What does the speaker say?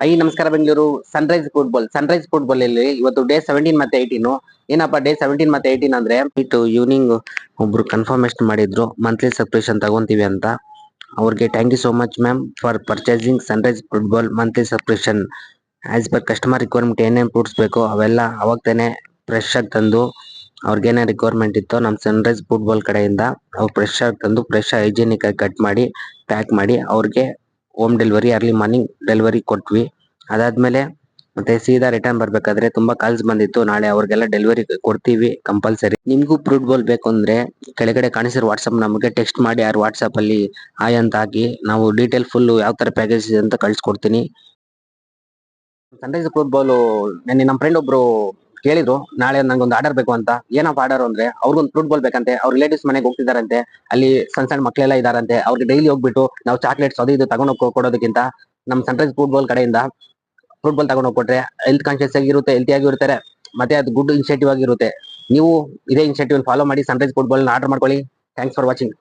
ನಮಸ್ಕಾರ Bengaluru. Sunrise football ಅಲ್ಲಿ ಇವತ್ತು ಡೇ 17 ಮತ್ತೆ 18. ಏನಪ್ಪಾ ಡೇ 17 ಮತ್ತೆ 18 ಅಂದ್ರೆ ಇಟ್ಟು ಈವ್ನಿಂಗ್ ಒಬ್ರು ಕನ್ಫರ್ಮೇಶನ್ ಮಾಡಿದ್ರು ಮಂತ್ಲಿ ಸಬ್ಸ್ಕ್ರಿಪ್ಷನ್ ತಗೊಂತೀವಿ ಅಂತ. ಅವ್ರಿಗೆ thank you so much ma'am for purchasing Sunrise football monthly subscription. As per customer requirement ಏನೇನು ಫ್ರೂಟ್ಸ್ ಬೇಕೋ ಅವೆಲ್ಲ ಅವಾಗ ತಾನೆ ಫ್ರೆಶ್ ಆಗಿ ತಂದು ಅವ್ರಿಗೇನೇ ರಿಕ್ವೈರ್ಮೆಂಟ್ ಇತ್ತು ನಮ್ಮ ಸನ್ರೈಸ್ ಫುಟ್ಬಾಲ್ ಕಡೆಯಿಂದ ಅವ್ರು ಫ್ರೆಶ್ ಆಗಿ ತಂದು ಫ್ರೆಶ್ ಹೈಜೆನಿಕ್ ಆಗಿ ಕಟ್ ಮಾಡಿ ಪ್ಯಾಕ್ ಮಾಡಿ ಅವ್ರಿಗೆ home delivery early morning delivery ಕೊಟ್ವಿ. ಅದಾದ್ಮೇಲೆ ಮತ್ತೆ ಸೀದಾ ರಿಟರ್ನ್ ಬರ್ಬೇಕಾದ್ರೆ ತುಂಬಾ ಕಾಲ್ಸ್ ಬಂದಿತ್ತು. ನಾಳೆ ಅವ್ರಿಗೆಲ್ಲ ಡೆಲಿವರಿ ಕೊಡ್ತೀವಿ ಕಂಪಲ್ಸರಿ. ನಿಮ್ಗೂ ಫುಟ್ಬಾಲ್ ಬೇಕು ಅಂದ್ರೆ ಕೆಳಗಡೆ ಕಾಣಿಸಿರೋ ವಾಟ್ಸ್ಆಪ್ ನಮಗೆ ಟೆಕ್ಸ್ಟ್ ಮಾಡಿ. ಯಾರು ವಾಟ್ಸ್ಆಪ್ ಅಲ್ಲಿ ಹಾಯ್ ಅಂತ ಹಾಕಿ ನಾವು ಡೀಟೇಲ್ ಫುಲ್ ಯಾವ ತರ ಪ್ಯಾಕೇಜ್ ಇದೆ ಅಂತ ಕಳ್ಸಿಕೊಡ್ತೀನಿ. ಸನ್ರೈಸ್ ಫುಟ್ಬಾಲ್ ನೆನ್ನೆ ನಮ್ಮ ಫ್ರೆಂಡ್ ಒಬ್ರು ಕೇಳಿದ್ರು ನಾಳೆ ನಂಗೊಂದು ಆರ್ಡರ್ ಬೇಕು ಅಂತ. ಏನಪ್ಪ ಆರ್ಡರ್ ಅಂದ್ರೆ ಅವ್ರಿಗೊಂದು ಫುಟ್ಬಾಲ್ ಬೇಕಂತೆ. ಅವ್ರ ರಿಲೇಟಿವ್ಸ್ ಮನೆಗೆ ಹೋಗ್ತಿದಾರಂತೆ. ಅಲ್ಲಿ ಸಣ್ಣ ಸಣ್ಣ ಮಕ್ಕಳೆಲ್ಲ ಇದಾರಂತೆ. ಅವ್ರಿಗೆ ಡೈಲಿ ಹೋಗ್ಬಿಟ್ಟು ನಾವು ಚಾಕ್ಲೇಟ್ಸ್ ಅದು ಇದು ತಗೊಂಡೋಗಿ ಕೊಡೋದಕ್ಕಿಂತ ನಮ್ಮ ಸನ್ರೈಸ್ ಫುಟ್ಬಾಲ್ ಕಡೆಯಿಂದ ಫುಟ್ಬಾಲ್ ತಗೊಂಡೋಗಿ ಕೊಟ್ರೆ ಹೆಲ್ತ್ ಕಾನ್ಶಿಯಸ್ ಆಗಿರುತ್ತೆ, ಹೆಲ್ತಿ ಆಗಿರ್ತಾರೆ, ಮತ್ತೆ ಅದು ಗುಡ್ ಇನಿಷಿಯೇಟಿವ್ ಆಗಿರುತ್ತೆ. ನೀವು ಇದೇ ಇನಿಷಿಯೇಟಿವ್ ಫಾಲೋ ಮಾಡಿ ಸನ್ರೈಸ್ ಫುಟ್ಬಾಲ್ ಆರ್ಡರ್ ಮಾಡ್ಕೊಳ್ಳಿ. Thanks for watching.